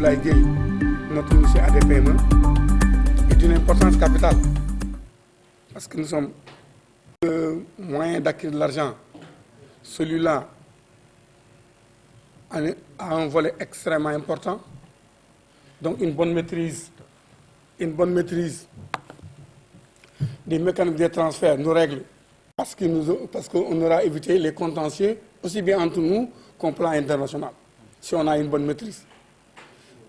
Abdoulaye Dieye, notre monsieur ADPME, est d'une importance capitale. Parce que nous sommes le moyen d'acquérir de l'argent. Celui-là a un volet extrêmement important. Donc une bonne maîtrise des mécanismes des transferts nous règle parce qu'on aura évité les contentieux aussi bien entre nous qu'au plan international, si on a une bonne maîtrise.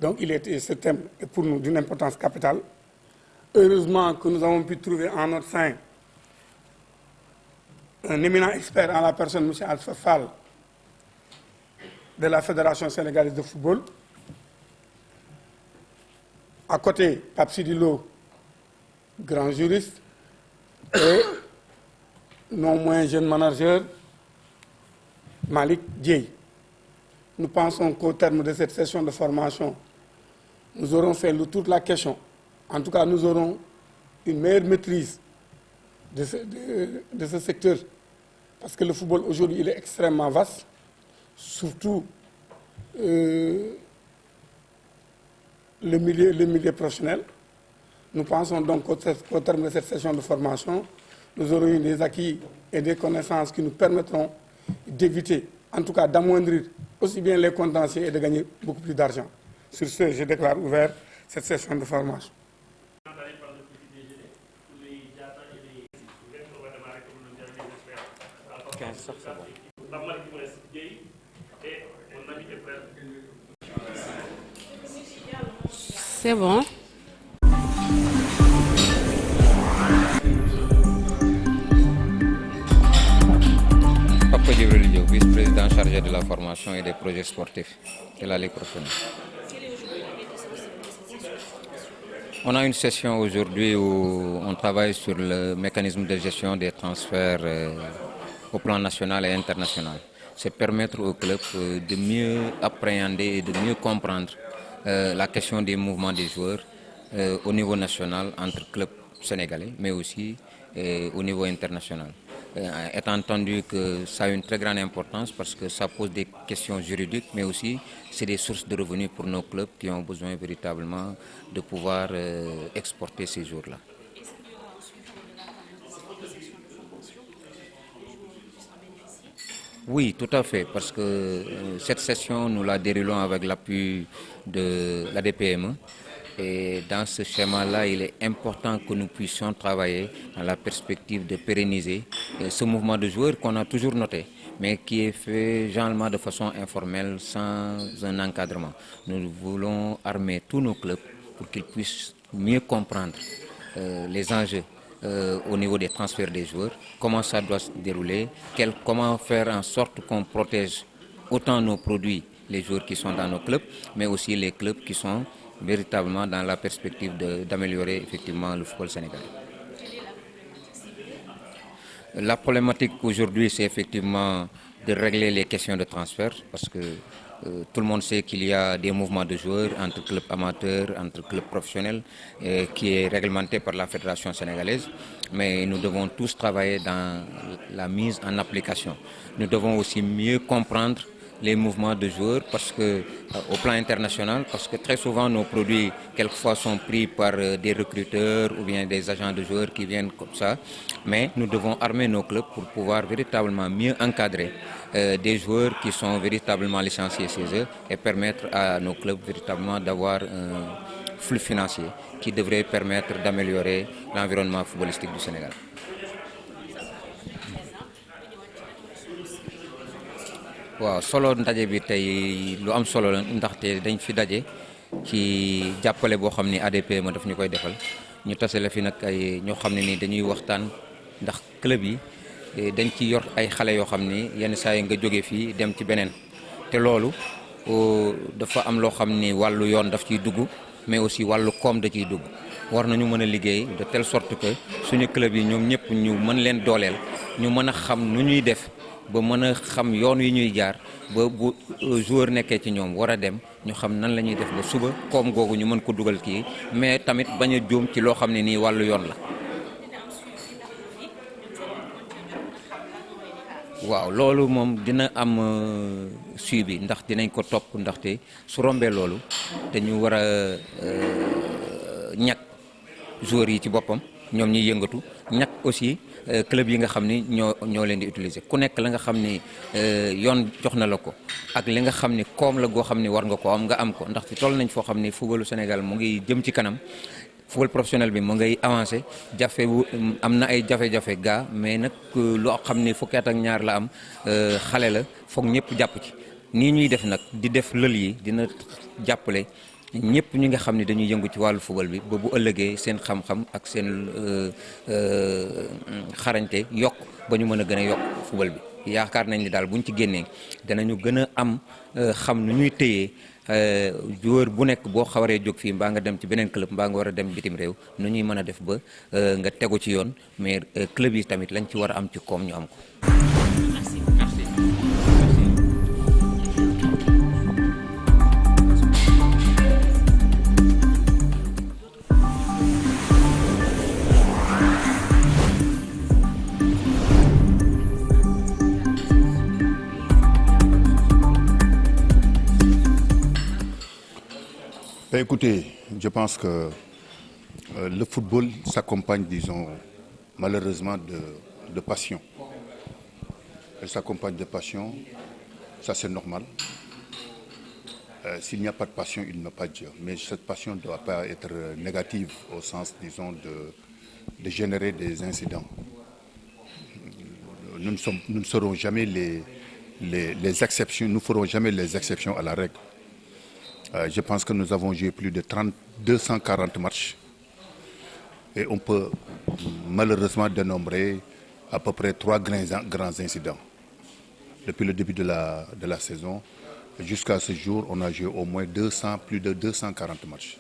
Donc ce thème est pour nous d'une importance capitale. Heureusement que nous avons pu trouver en notre sein un éminent expert en la personne, M. Alpha Fall, de la Fédération sénégalaise de football. À côté, Pape Sidi Lo, grand juriste, et non moins jeune manager, Malik Dieye. Nous pensons qu'au terme de cette session de formation, nous aurons fait le tour de la question. En tout cas, nous aurons une meilleure maîtrise de ce secteur. Parce que le football aujourd'hui, il est extrêmement vaste, surtout le milieu professionnel. Nous pensons donc qu'au terme de cette session de formation, nous aurons eu des acquis et des connaissances qui nous permettront d'éviter, en tout cas d'amoindrir aussi bien les contentieux et de gagner beaucoup plus d'argent. Sur ce, je déclare ouvert cette session de formation. C'est bon. Papa Djibril Diop, vice-président chargé de la formation et des projets sportifs de la Ligue professionnelle. On a une session aujourd'hui où on travaille sur le mécanisme de gestion des transferts au plan national et international. C'est permettre aux clubs de mieux appréhender et de mieux comprendre la question des mouvements des joueurs au niveau national entre clubs sénégalais, mais aussi au niveau international. Étant entendu que ça a une très grande importance parce que ça pose des questions juridiques, mais aussi c'est des sources de revenus pour nos clubs qui ont besoin véritablement de pouvoir exporter ces jours-là. Oui, tout à fait, parce que cette session, nous la déroulons avec l'appui de l'ADPME. Et dans ce schéma-là, il est important que nous puissions travailler dans la perspective de pérenniser ce mouvement de joueurs qu'on a toujours noté, mais qui est fait généralement de façon informelle, sans un encadrement. Nous voulons armer tous nos clubs pour qu'ils puissent mieux comprendre les enjeux au niveau des transferts des joueurs, comment ça doit se dérouler, comment faire en sorte qu'on protège autant nos produits, les joueurs qui sont dans nos clubs, mais aussi les clubs qui sont véritablement dans la perspective d'améliorer effectivement le football sénégalais. La problématique aujourd'hui, c'est effectivement de régler les questions de transfert, parce que tout le monde sait qu'il y a des mouvements de joueurs entre clubs amateurs, entre clubs professionnels, qui est réglementé par la Fédération sénégalaise. Mais nous devons tous travailler dans la mise en application. Nous devons aussi mieux comprendre les mouvements de joueurs parce que, au plan international, parce que très souvent nos produits quelquefois sont pris par des recruteurs ou bien des agents de joueurs qui viennent comme ça. Mais nous devons armer nos clubs pour pouvoir véritablement mieux encadrer des joueurs qui sont véritablement licenciés chez eux et permettre à nos clubs véritablement d'avoir un flux financier qui devrait permettre d'améliorer l'environnement footballistique du Sénégal. waaw solo ndaje bi tey lu am solo la ndaxte dañ fi daje ci jàppale boo xam ni ADPME daf ñu koy defal ñu tasale fi nag ay ñoo xam ne ni dañuy waxtaan ndax club yi dañ ci yor ay xale yoo xam ni yenn saa yi nga jóge fii dem ci beneen te loolu dafa am loo xam ni wàllu yoon daf ciy dugg mais aussi wàllu koom da ciy dugg war nañu mën a liggéey de telle sorte que suñu club yi ñoom ñëpp ñu mën leen dooleel ñu mën a xam nu ñuy def ba mën a xam yoon wi ñuy jaar ba bu joueur nekkee ci ñoom war a dem ñu xam nan la ñuy def ba suba koom googu ñu mën ko dugal kii mais tamit bañ a juum ci loo xam ne nii wàllu yoon la. waaw loolu moom dina am suivi ndax dinañ ko topp ndaxte su rombee loolu te ñu war a ñàkk joueurs yi ci boppam ñoom ñuy yëngatu ñàkk aussi club yi nga xam ni ñoo leen di utiliser ku nekk la nga xam ni yoon jox na la ko ak li nga xam ni koom la goo xam ni war nga ko am nga am ko ndaxte toll nañ foo xam ni footballu Sénégal mu ngi jëm ci kanam. football professionnel bi mu ngay avancé am na ay jafe-jafe gaa mais nag loo xam ni fukki at ak ñaar la am xale la foog ñëpp jàpp ci nii ñuy def nag di def lël yi dina jàppale ñëpp ñi nga xam ni dañuy yëngu ci wàllu football bi ba bu ëllëgee seen xam-xam ak seen xarañte yokk ba ñu mën a gën a yokk football bi yaakaar nañ ni daal buñ ci génnee danañu gën a am xam nu ñuy téyee joueur bu nekk boo xawaree jóg fii mbaa nga dem ci beneen club mbaa nga war a dem bitim réew nu ñuy mën a def ba nga tegu ci yoon mais club yi tamit lañ ci war a am ci koom ñu am ko. Ben écoutez, je pense que le football s'accompagne, disons, malheureusement de passion. Elle s'accompagne de passion, ça c'est normal. S'il n'y a pas de passion, il n'y a pas de Dieu. Mais cette passion ne doit pas être négative au sens, disons, de générer des incidents. Nous ne serons jamais les exceptions, nous ne ferons jamais les exceptions à la règle. Je pense que nous avons joué plus de 240 matchs et on peut malheureusement dénombrer à peu près 3 grands incidents. Depuis le début de la saison jusqu'à ce jour, on a joué au moins plus de 240 matchs.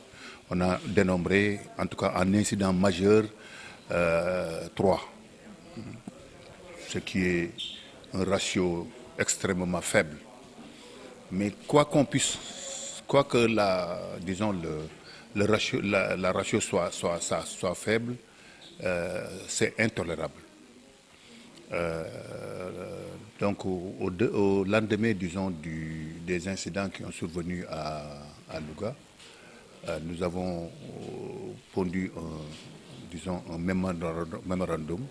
On a dénombré, en tout cas en incident majeur, 3, ce qui est un ratio extrêmement faible. Mais quoi que le ratio soit faible, c'est intolérable. Donc au lendemain, disons, des incidents qui ont survenu à Louga, nous avons pondu un mémorandum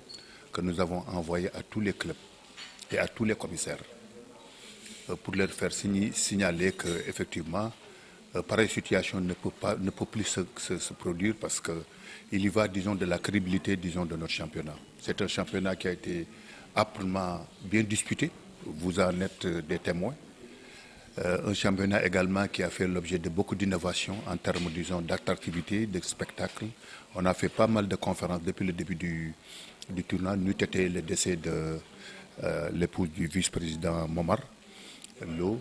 que nous avons envoyé à tous les clubs et à tous les commissaires pour leur faire signaler qu'effectivement, pareille situation ne peut plus se produire parce qu'il y va, disons, de la crédibilité, disons, de notre championnat. C'est un championnat qui a été âprement bien disputé, vous en êtes des témoins. Un championnat également qui a fait l'objet de beaucoup d'innovations en termes, disons, d'attractivité, de spectacle. On a fait pas mal de conférences depuis le début du tournoi. Nous était le décès de l'épouse du vice-président Momar Lo.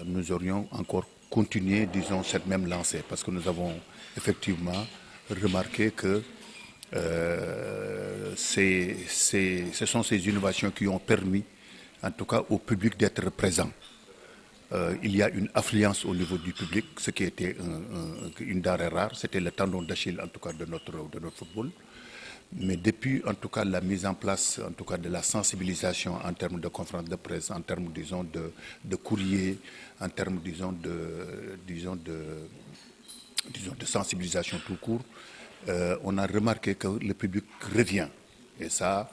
Nous aurions encore continué, disons, cette même lancée parce que nous avons effectivement remarqué que ce sont ces innovations qui ont permis, en tout cas au public, d'être présent. Il y a une affluence au niveau du public, ce qui était une denrée rare, c'était le tendon d'Achille, en tout cas, de notre football. Mais depuis, en tout cas, la mise en place, en tout cas, de la sensibilisation en termes de conférences de presse, en termes, disons, de courrier, en termes, disons, de sensibilisation tout court, on a remarqué que le public revient. Et ça,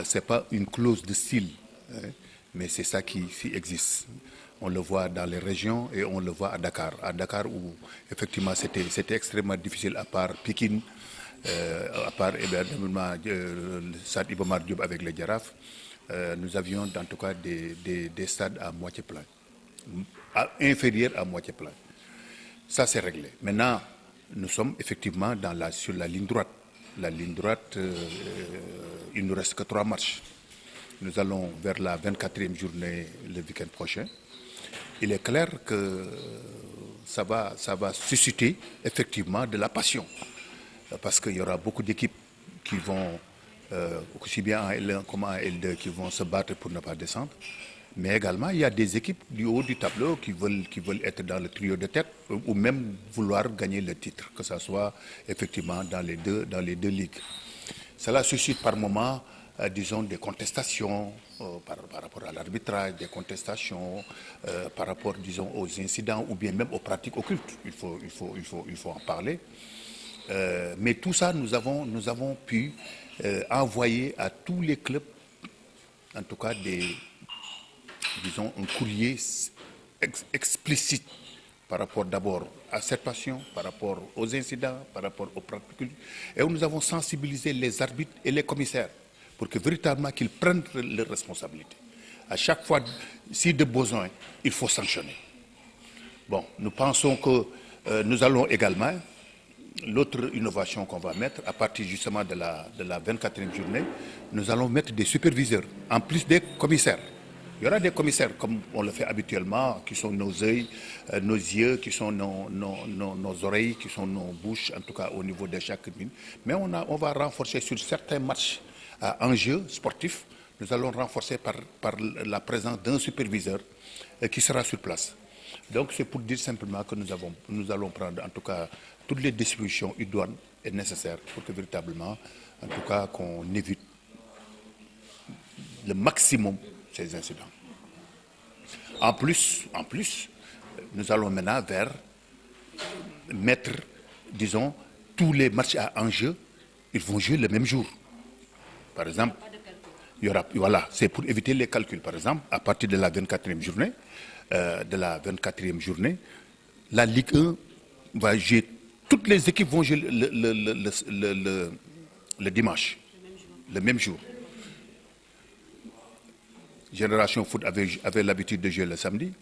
c'est pas une clause de style, hein, mais c'est ça qui existe. On le voit dans les régions et on le voit à Dakar. À Dakar où, effectivement, c'était extrêmement difficile, à part Pikine, à part Stade Iba Mar Diop avec les Girafes, nous avions en tout cas des stades à moitié plein, inférieurs à moitié plein. Ça, c'est réglé. Maintenant, nous sommes effectivement sur la ligne droite. La ligne droite, il ne nous reste que 3 matchs. Nous allons vers la 24e journée le week-end prochain. Il est clair que ça va susciter effectivement de la passion. Parce qu'il y aura beaucoup d'équipes qui vont, aussi bien en L1 comme en L2, qui vont se battre pour ne pas descendre. Mais également, il y a des équipes du haut du tableau qui veulent être dans le trio de tête ou même vouloir gagner le titre, que ce soit effectivement dans les deux ligues. Cela suscite par moments disons, des contestations par rapport à l'arbitrage, des contestations par rapport, disons, aux incidents ou bien même aux pratiques occultes. Il faut en parler. Mais tout ça, nous avons pu envoyer à tous les clubs, en tout cas, disons, un courrier explicite par rapport d'abord à cette passion, par rapport aux incidents, par rapport aux pratiques. Et où nous avons sensibilisé les arbitres et les commissaires pour que véritablement qu'ils prennent leurs responsabilités. À chaque fois, si de besoin, il faut sanctionner. Bon, nous pensons que nous allons également, l'autre innovation qu'on va mettre, à partir justement de la 24e journée, nous allons mettre des superviseurs, en plus des commissaires. Il y aura des commissaires, comme on le fait habituellement, qui sont nos yeux, nos yeux, qui sont nos oreilles, qui sont nos bouches, en tout cas au niveau de chaque commune. Mais on va renforcer sur certains matchs en jeu sportifs, nous allons renforcer par la présence d'un superviseur qui sera sur place. Donc c'est pour dire simplement que nous allons prendre en tout cas toutes les dispositions idoines et nécessaires pour que véritablement, en tout cas, qu'on évite le maximum ces incidents. En plus, nous allons maintenant vers mettre, disons, tous les matchs à enjeu, ils vont jouer le même jour. Par exemple, il y aura, voilà, c'est pour éviter les calculs. Par exemple, à partir de la 24e journée, la Ligue 1 va jouer, toutes les équipes vont jouer le dimanche, le même jour. Génération Foot avait l'habitude de jouer le samedi,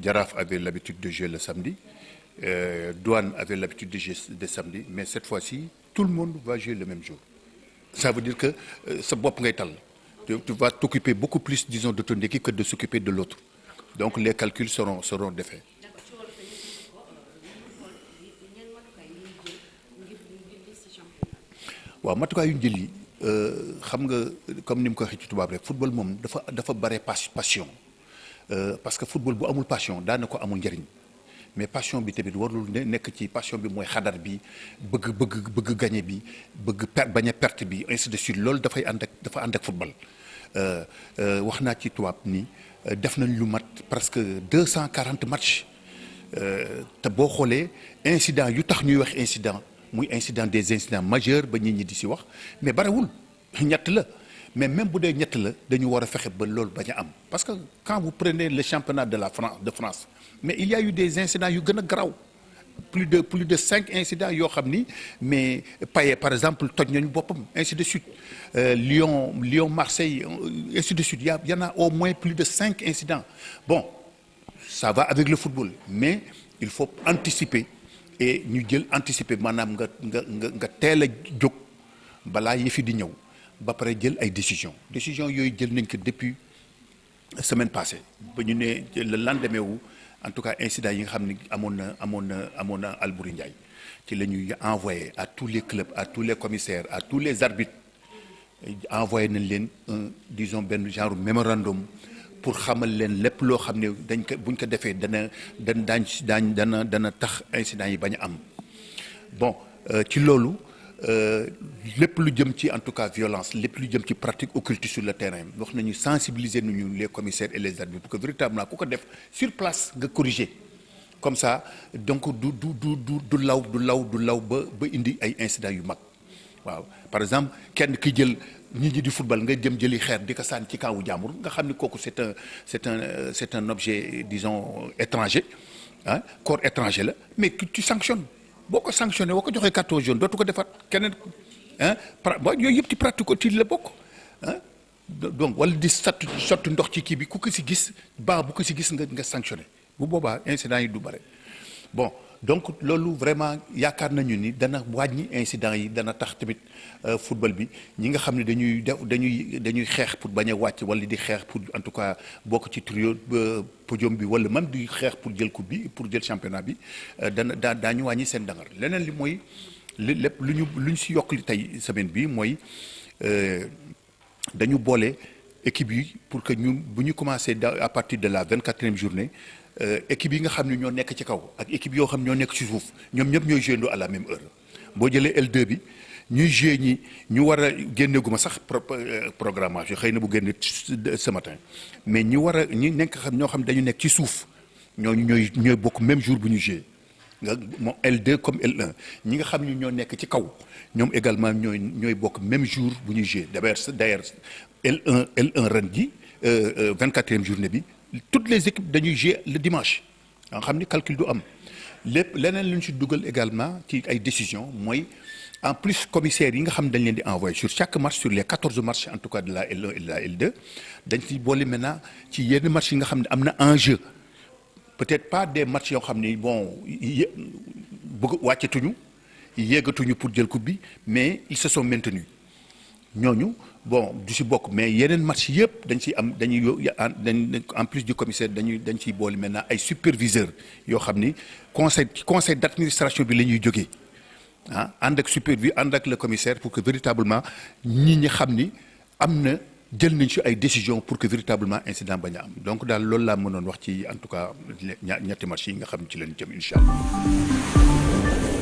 Jaraaf avait l'habitude de jouer le samedi, Douane avait l'habitude de jouer le samedi, mais cette fois-ci, tout le monde va jouer le même jour. Ça veut dire que ce bopp ngay tal. Tu vas t'occuper beaucoup plus, disons, de ton équipe que de s'occuper de l'autre. Donc les calculs seront défaits. waaw matukaay yu ñu jël yi xam nga comme ni mu ko waxee ci tubaab rek football moom dafa bare passion parce que football bu amul passion daanaka amul njëriñ mais passion bi tamit warul nekk ci passion bi mooy xadar bi bëgg gagné bi bañ a perte bi ainsi de suite loolu dafa ànd ak football wax naa ci tubaab ni def nañ lu mat presque 240 matchs te boo xoolee incident yu tax ñuy wax incident muy incident des incidents majeurs ba nit ñi di si wax mais barewul ñett la mais même bu dee ñett la dañu war a fexe ba loolu bañ a am parce que quand vous prenez le championnat de France mais il y a eu des incidents yu gën a garaaw plus de 5 incidents yoo xam ni mais Payet par exemple toj nañu boppam ainsi de suite Lyon Marseille ainsi de suite y en a au moins plus de 5 incidents bon ça va avec le football mais il faut anticiper et ñu jël anticiper maanaam nga teel a jóg balaa yëfi di ñëw ba pare jël ay décisions yooyu jël nañ ko depuis semaine passée ba ñu ne le lendemain wu en tout cas incident yi nga xam ne amoon na Albouri Ndiaye ci la ñuy envoyé à tous les clubs à tous les commissaires à tous les arbitres envoyé nañ leen disons benn genre mémorandum pour xamal leen lépp loo xam ne buñ ko defee dana tax incident yi bañ a am bon ci loolu lépp lu jëm ci en tout cas violence lépp lu jëm ci pratique occulte sur le terrain wax nañu sensibiliser nañu les commissaires et les arbitres pour que véritablement ku ko def sur place nga corriger comme ça donc du law ba indi ay incidents yu mag waaw par exemple kenn ki jël nit ñi di football nga jëli xeer di ko sànni ci kawu jàmbur nga xam ni kooku c'est un objet disons étranger ah corps étranger la mais tu sanctionnes boo ko sanctionné boo ko joxee carton jaune dootu ko defaat keneen ah yooyu yëpp ci pratique occulte la bokk ah donc wala di sotti ndox ci kii bi ku ko si gis bu ko si gis nga sanctionné bu boobaa incident yi du bare bon donc loolu vraiment yaakaar nañu ni dana wàññi incident yi dana tax tamit football bi ñi nga xam ne dañuy xeex pour bañ a wàcc wala di xeex pour en tout cas bokk ci trio podium bi wala même di xeex pour jël coupe bi pour jël championnat bi daañu wàññi seen dangar leneen li mooy lépp lu ñu si yokk li tey semaine bi mooy dañu boole équipe yi pour que ñun bu ñu commencé à partir de la 24e journée équipe yi nga xam ne ñoo nekk ci kaw ak équipe yoo xam ñoo nekk ci suuf ñoom ñëpp ñooy jouer à la même heure boo jëlee L2 bi ñuy joué ñi ñu war a génneeguma sax programmation xëy na bu génne ce matin mais ñi war a ñi nekk xam ñoo xam dañu nekk ci suuf ñooñu ñooy bokk même jour bu ñu joué nga moom L2 comme L1 ñi nga xam ni ñoo nekk ci kaw ñoom également ñooy bokk même jour bu ñuy joué d'ailleurs L1 ren ji 24e journée bi toutes les équipes dañuy jouer le dimanche nga xam ni calcul du am lépp leneen lu ñu ci dugal également ci ay décisions mooy en plus commissaires yi nga xam dañ leen di envoyer sur chaque match sur les 14 matchs en tout cas de la L1 et de la L2 dañ ci boole maintenant ci yenn match yi nga xam ne am na enjeu peut-être pas des matchs yoo xam ni bon bëgg wàccatuñu yéegatuñu pour jël coupe bi mais ils se sont maintenus ñooñu bon du si bokk mais yeneen match yëpp dañ ciy am dañuy en plus du commissaire dañ ciy boole maintenant ay superviseurs yoo xam ni conseil d'administration bi la ñuy jógee ànd ak ànd ak le commissaire pour que véritablement ñi xam ni am na jël nañ ci ay décisions pour que véritablement incident bañ a am donc daal loolu laa mënoon wax ci en tout cas ñetti match yi nga xam ne ci leen jëm incha allah.